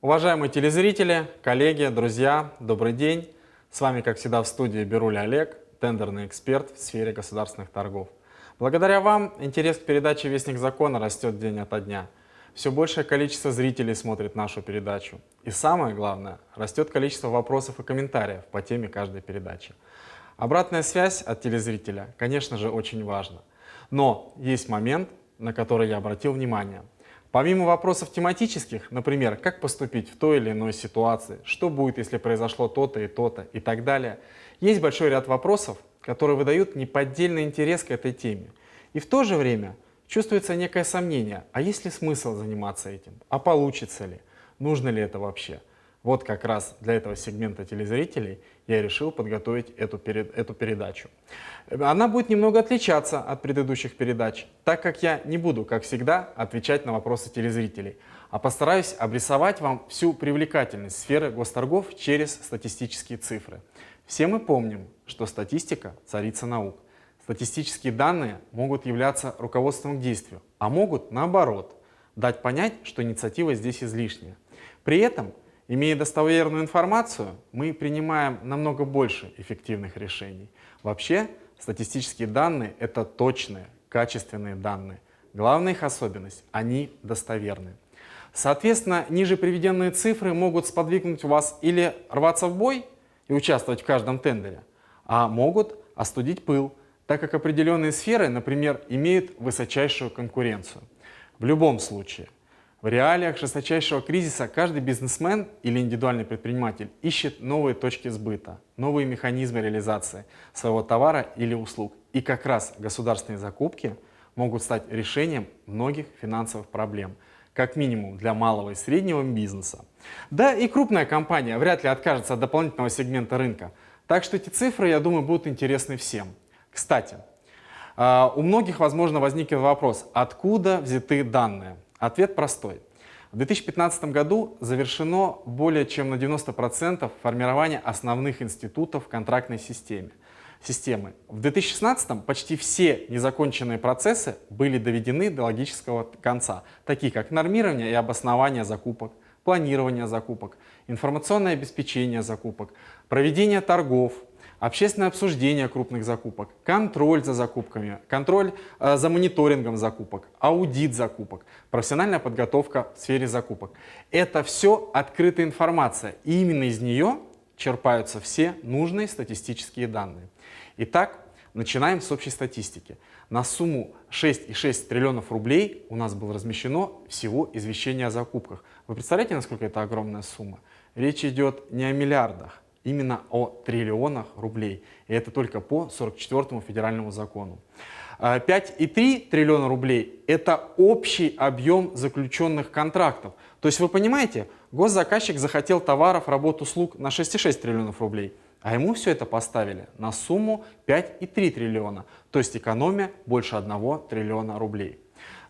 Уважаемые телезрители, коллеги, друзья, добрый день. С вами, как всегда, в студии Беруля Олег, тендерный эксперт в сфере государственных торгов. Благодаря вам интерес к передаче «Вестник закона» растет день ото дня. Все большее количество зрителей смотрит нашу передачу. И самое главное, растет количество вопросов и комментариев по теме каждой передачи. Обратная связь от телезрителя, конечно же, очень важна. Но есть момент, на который я обратил внимание. Помимо вопросов тематических, например, как поступить в той или иной ситуации, что будет, если произошло то-то и так далее, есть большой ряд вопросов, которые выдают неподдельный интерес к этой теме. И в то же время чувствуется некое сомнение, а есть ли смысл заниматься этим, а получится ли, нужно ли это вообще. Вот как раз для этого сегмента телезрителей я решил подготовить эту передачу. Она будет немного отличаться от предыдущих передач, так как я не буду, как всегда, отвечать на вопросы телезрителей, а постараюсь обрисовать вам всю привлекательность сферы госторгов через статистические цифры. Все мы помним, что статистика – царица наук. Статистические данные могут являться руководством к действию, а могут, наоборот, дать понять, что инициатива здесь излишняя. При этом, имея достоверную информацию, мы принимаем намного больше эффективных решений. Вообще, статистические данные – это точные, качественные данные. Главная их особенность – они достоверны. Соответственно, ниже приведенные цифры могут сподвигнуть вас или рваться в бой и участвовать в каждом тендере, а могут остудить пыл, так как определенные сферы, например, имеют высочайшую конкуренцию. В любом случае, в реалиях жесточайшего кризиса каждый бизнесмен или индивидуальный предприниматель ищет новые точки сбыта, новые механизмы реализации своего товара или услуг. И как раз государственные закупки могут стать решением многих финансовых проблем, как минимум для малого и среднего бизнеса. Да и крупная компания вряд ли откажется от дополнительного сегмента рынка. Так что эти цифры, я думаю, будут интересны всем. Кстати, у многих, возможно, возникнет вопрос, откуда взяты данные? Ответ простой. В 2015 году завершено более чем на 90% формирование основных институтов контрактной системы. В 2016 почти все незаконченные процессы были доведены до логического конца, такие как нормирование и обоснование закупок, планирование закупок, информационное обеспечение закупок, проведение торгов, общественное обсуждение крупных закупок, контроль за закупками, контроль за мониторингом закупок, аудит закупок, профессиональная подготовка в сфере закупок. Это все открытая информация, и именно из нее черпаются все нужные статистические данные. Итак, начинаем с общей статистики. На сумму 6,6 триллионов рублей у нас было размещено всего извещение о закупках. Вы представляете, насколько это огромная сумма? Речь идет не о миллиардах, именно о триллионах рублей. И это только по 44-му федеральному закону. 5,3 триллиона рублей – это общий объем заключенных контрактов. То есть вы понимаете, госзаказчик захотел товаров, работ, услуг на 6,6 триллионов рублей, а ему все это поставили на сумму 5,3 триллиона, то есть экономия больше 1 триллиона рублей.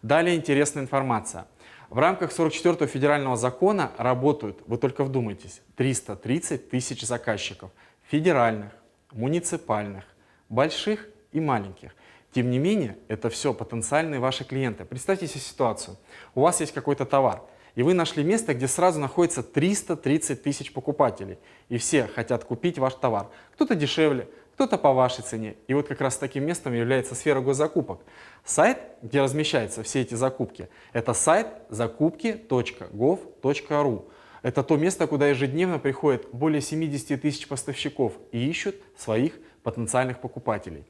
Далее интересная информация. В рамках 44-го федерального закона работают, вы только вдумайтесь, 330 тысяч заказчиков, федеральных, муниципальных, больших и маленьких. Тем не менее, это все потенциальные ваши клиенты. Представьте себе ситуацию. У вас есть какой-то товар, и вы нашли место, где сразу находится 330 тысяч покупателей, и все хотят купить ваш товар. Кто-то дешевле, кто-то по вашей цене. И вот как раз таким местом является сфера госзакупок. Сайт, где размещаются все эти закупки, это сайт закупки.gov.ru. Это то место, куда ежедневно приходят более 70 тысяч поставщиков и ищут своих потенциальных покупателей.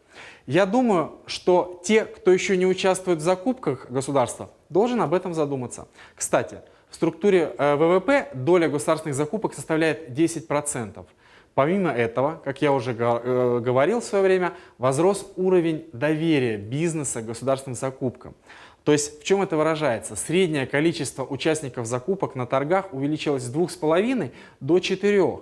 Я думаю, что те, кто еще не участвует в закупках государства, должен об этом задуматься. Кстати, в структуре ВВП доля государственных закупок составляет 10%. Помимо этого, как я уже говорил в свое время, возрос уровень доверия бизнеса к государственным закупкам. То есть в чем это выражается? Среднее количество участников закупок на торгах увеличилось с 2,5 до 4.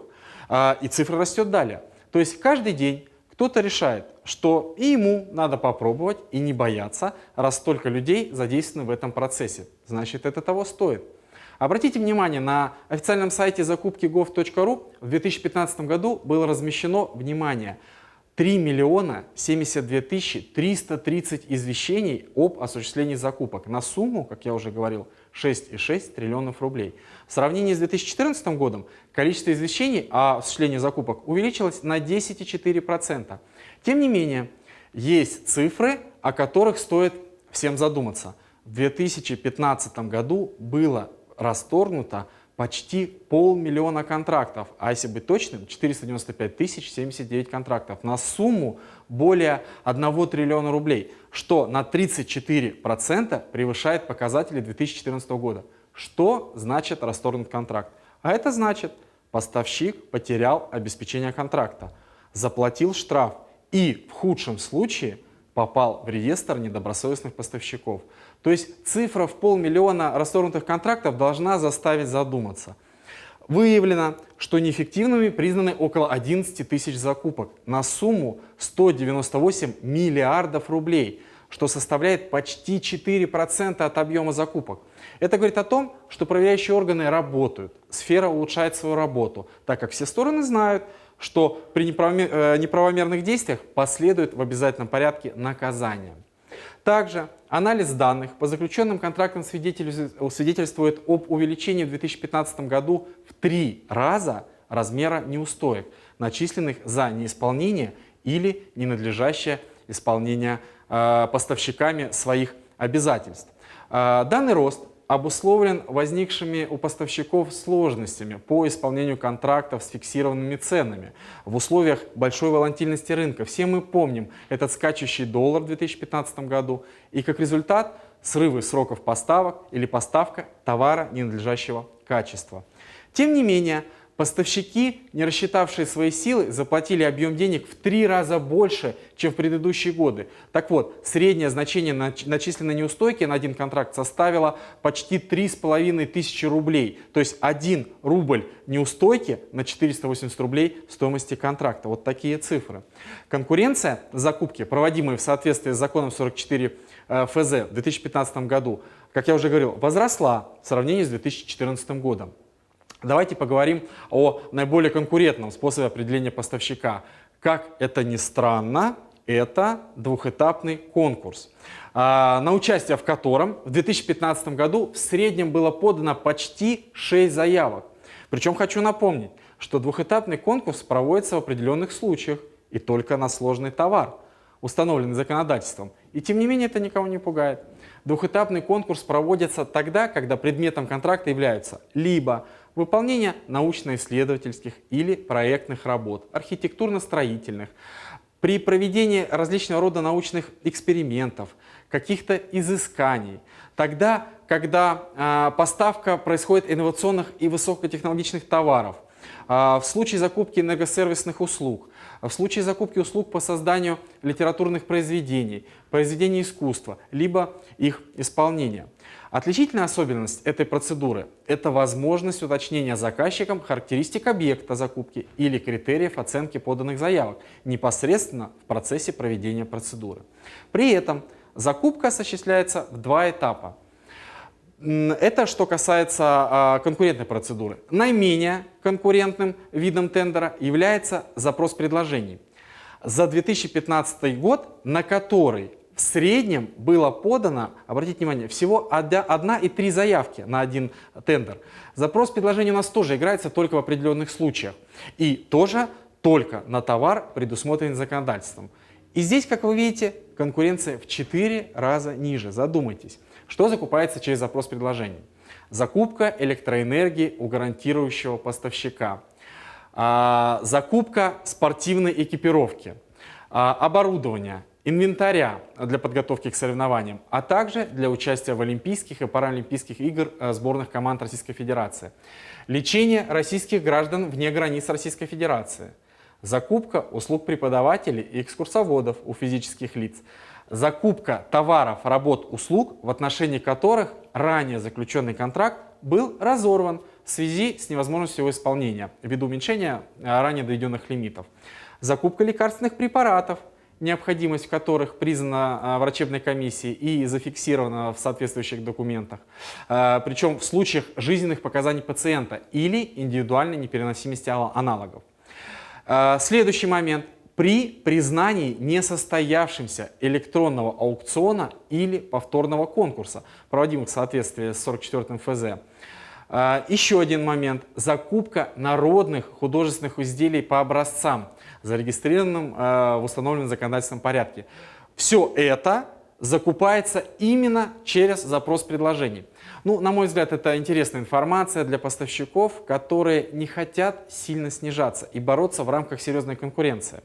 И цифра растет далее. То есть каждый день кто-то решает, что и ему надо попробовать и не бояться, раз столько людей задействованы в этом процессе. Значит, это того стоит. Обратите внимание, на официальном сайте закупки.gov.ru в 2015 году было размещено, внимание, 3 миллиона 72 тысячи 330 извещений об осуществлении закупок на сумму, как я уже говорил, 6,6 триллионов рублей. В сравнении с 2014 годом количество извещений о осуществлении закупок увеличилось на 10,4%. Тем не менее, есть цифры, о которых стоит всем задуматься. В 2015 году было расторгнуто почти 500 000 контрактов, а если быть точным, 495 079 контрактов на сумму более 1 триллиона рублей, что на 34% превышает показатели 2014 года. Что значит расторгнут контракт? А это значит, поставщик потерял обеспечение контракта, заплатил штраф и в худшем случае попал в реестр недобросовестных поставщиков. То есть цифра в 500 000 расторгнутых контрактов должна заставить задуматься. Выявлено, что неэффективными признаны около 11 тысяч закупок на сумму 198 миллиардов рублей, что составляет почти 4% от объема закупок. Это говорит о том, что проверяющие органы работают, сфера улучшает свою работу, так как все стороны знают, что при неправомерных действиях последует в обязательном порядке наказание. Также анализ данных по заключенным контрактам свидетельствует об увеличении в 2015 году в 3 раза размера неустоек, начисленных за неисполнение или ненадлежащее исполнение поставщиками своих обязательств. Данный рост обусловлен возникшими у поставщиков сложностями по исполнению контрактов с фиксированными ценами в условиях большой волатильности рынка. Все мы помним этот скачущий доллар в 2015 году и как результат срывы сроков поставок или поставка товара ненадлежащего качества. Тем не менее, поставщики, не рассчитавшие свои силы, заплатили объем денег в 3 раза больше, чем в предыдущие годы. Так вот, среднее значение начисленной неустойки на один контракт составило почти 3500 рублей. То есть 1 рубль неустойки на 480 рублей стоимости контракта. Вот такие цифры. Конкуренция закупки, проводимые в соответствии с законом 44 ФЗ в 2015 году, как я уже говорил, возросла в сравнении с 2014 годом. Давайте поговорим о наиболее конкурентном способе определения поставщика. Как это ни странно, это двухэтапный конкурс, на участие в котором в 2015 году в среднем было подано почти 6 заявок. Причем хочу напомнить, что двухэтапный конкурс проводится в определенных случаях и только на сложный товар, установленный законодательством. И тем не менее это никого не пугает. Двухэтапный конкурс проводится тогда, когда предметом контракта являются либо выполнение научно-исследовательских или проектных работ, архитектурно-строительных, при проведении различного рода научных экспериментов, каких-то изысканий, тогда, когда поставка происходит инновационных и высокотехнологичных товаров, в случае закупки энергосервисных услуг, в случае закупки услуг по созданию литературных произведений, произведений искусства, либо их исполнения. Отличительная особенность этой процедуры – это возможность уточнения заказчиком характеристик объекта закупки или критериев оценки поданных заявок непосредственно в процессе проведения процедуры. При этом закупка осуществляется в 2 этапа. Это что касается конкурентной процедуры. Наименее конкурентным видом тендера является запрос предложений. За 2015 год, на который в среднем было подано, обратите внимание, всего 1,3 заявки на один тендер. Запрос предложений у нас тоже играется только в определенных случаях. И тоже только на товар, предусмотренный законодательством. И здесь, как вы видите, конкуренция в 4 раза ниже. Задумайтесь, что закупается через запрос предложений. Закупка электроэнергии у гарантирующего поставщика. Закупка спортивной экипировки. Оборудования. Инвентаря для подготовки к соревнованиям, а также для участия в Олимпийских и Паралимпийских игр сборных команд Российской Федерации. Лечение российских граждан вне границ Российской Федерации. Закупка услуг преподавателей и экскурсоводов у физических лиц. Закупка товаров, работ, услуг, в отношении которых ранее заключенный контракт был разорван в связи с невозможностью его исполнения ввиду уменьшения ранее доведенных лимитов. Закупка лекарственных препаратов, необходимость в которых признана врачебной комиссией и зафиксирована в соответствующих документах, причем в случаях жизненных показаний пациента или индивидуальной непереносимости аналогов. Следующий момент. при признании несостоявшимся электронного аукциона или повторного конкурса, проводимых в соответствии с 44 ФЗ. Еще один момент. Закупка народных художественных изделий по образцам, зарегистрированным в установленном законодательном порядке. Все это закупается именно через запрос предложений. Ну, на мой взгляд, это интересная информация для поставщиков, которые не хотят сильно снижаться и бороться в рамках серьезной конкуренции.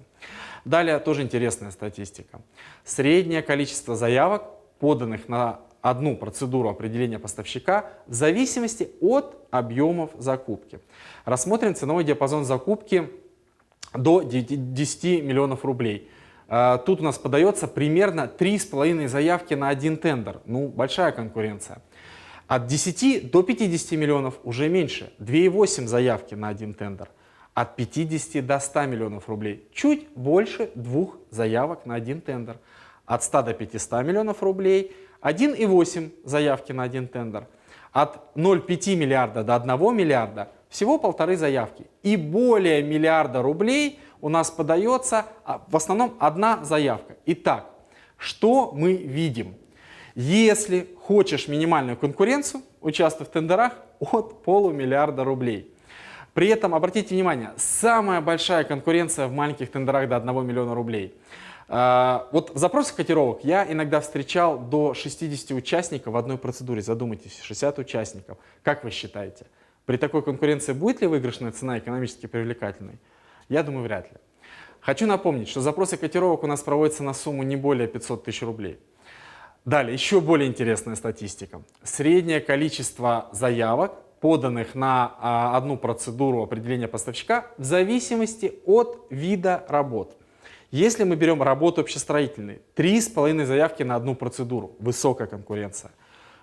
Далее тоже интересная статистика. Среднее количество заявок, поданных на одну процедуру определения поставщика, в зависимости от объемов закупки. Рассмотрим ценовой диапазон закупки до 10 миллионов рублей. Тут у нас подается примерно 3,5 заявки на один тендер. Ну, большая конкуренция. От 10 до 50 миллионов уже меньше. 2,8 заявки на один тендер. От 50 до 100 миллионов рублей. Чуть больше 2 заявок на один тендер. От 100 до 500 миллионов рублей 1,8 заявки на один тендер. От 0,5 миллиарда до 1 миллиарда всего 1,5 заявки. И более миллиарда рублей у нас подается в основном одна заявка. Итак, что мы видим? Если хочешь минимальную конкуренцию, участвуй в тендерах от полумиллиарда рублей. При этом, обратите внимание, самая большая конкуренция в маленьких тендерах до 1 миллиона рублей. Вот в запросах котировок я иногда встречал до 60 участников в одной процедуре. Задумайтесь, 60 участников. Как вы считаете, при такой конкуренции будет ли выигрышная цена экономически привлекательной? Я думаю, вряд ли. Хочу напомнить, что запросы котировок у нас проводятся на сумму не более 500 тысяч рублей. Далее, еще более интересная статистика. Среднее количество заявок, поданных на одну процедуру определения поставщика, в зависимости от вида работ. Если мы берем работу общестроительные, 3,5 заявки на одну процедуру, высокая конкуренция.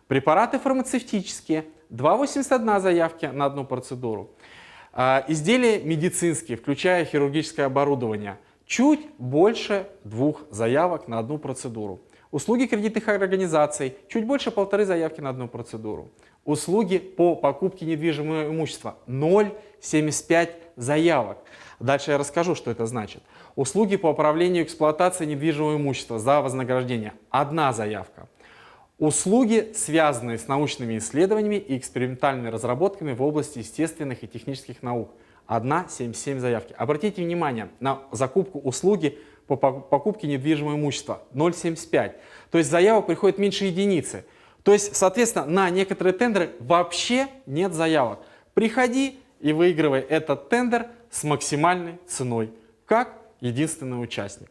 Препараты фармацевтические, 2,81 заявки на одну процедуру. Изделия медицинские, включая хирургическое оборудование, чуть больше 2 заявок на одну процедуру. Услуги кредитных организаций, чуть больше 1,5 заявки на одну процедуру. Услуги по покупке недвижимого имущества, 0,75 заявок. Дальше я расскажу, что это значит. Услуги по управлению и эксплуатации недвижимого имущества за вознаграждение, 1 заявка. Услуги, связанные с научными исследованиями и экспериментальными разработками в области естественных и технических наук. 1,77 заявки. Обратите внимание на закупку услуги по покупке недвижимого имущества. 0,75. То есть заявок приходит меньше единицы. То есть, соответственно, на некоторые тендеры вообще нет заявок. Приходи и выигрывай этот тендер с максимальной ценой, как единственный участник.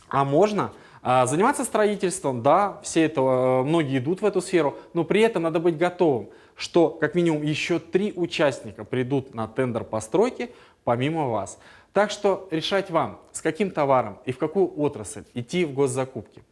А можно заниматься строительством, да, многие идут в эту сферу, но при этом надо быть готовым, что как минимум еще 3 участника придут на тендер постройки помимо вас. Так что решать вам, с каким товаром и в какую отрасль идти в госзакупки.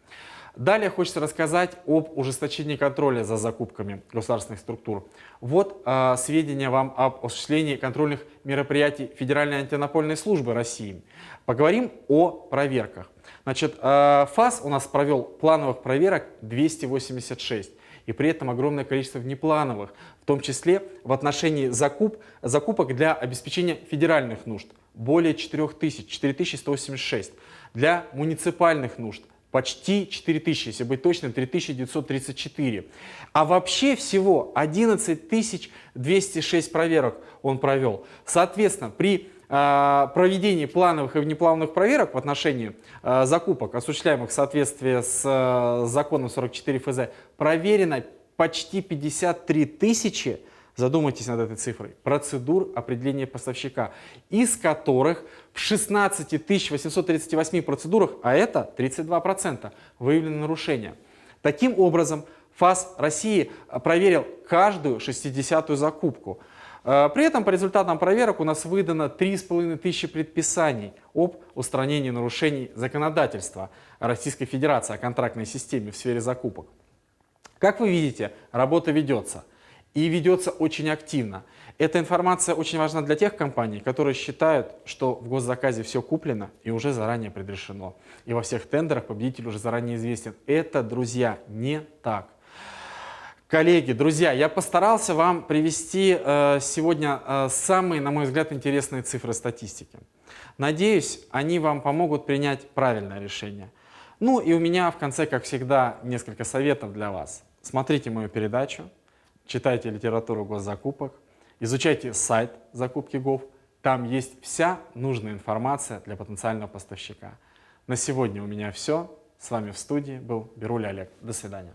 Далее хочется рассказать об ужесточении контроля за закупками государственных структур. Вот сведения вам об осуществлении контрольных мероприятий Федеральной антимонопольной службы России. Поговорим о проверках. Значит, ФАС у нас провел плановых проверок 286. И при этом огромное количество внеплановых, в том числе в отношении закупок для обеспечения федеральных нужд. Более 4000, 4186. Для муниципальных нужд почти 4000, если быть точным, 3934. А вообще всего 11206 проверок он провел. Соответственно, при проведении плановых и внеплановых проверок в отношении закупок, осуществляемых в соответствии с законом 44 ФЗ, проверено почти 53 тысячи, задумайтесь над этой цифрой, процедур определения поставщика, из которых в 16 838 процедурах, а это 32%, выявлены нарушения. Таким образом, ФАС России проверил каждую 60-ю закупку. При этом по результатам проверок у нас выдано 3500 предписаний об устранении нарушений законодательства Российской Федерации о контрактной системе в сфере закупок. Как вы видите, работа ведется. И ведется очень активно. Эта информация очень важна для тех компаний, которые считают, что в госзаказе все куплено и уже заранее предрешено. И во всех тендерах победитель уже заранее известен. Это, друзья, не так. Коллеги, друзья, я постарался вам привести сегодня самые, на мой взгляд, интересные цифры статистики. Надеюсь, они вам помогут принять правильное решение. Ну и у меня в конце, как всегда, несколько советов для вас. Смотрите мою передачу, читайте литературу госзакупок, изучайте сайт закупки ГОВ. Там есть вся нужная информация для потенциального поставщика. На сегодня у меня все. С вами в студии был Бируля Олег. До свидания.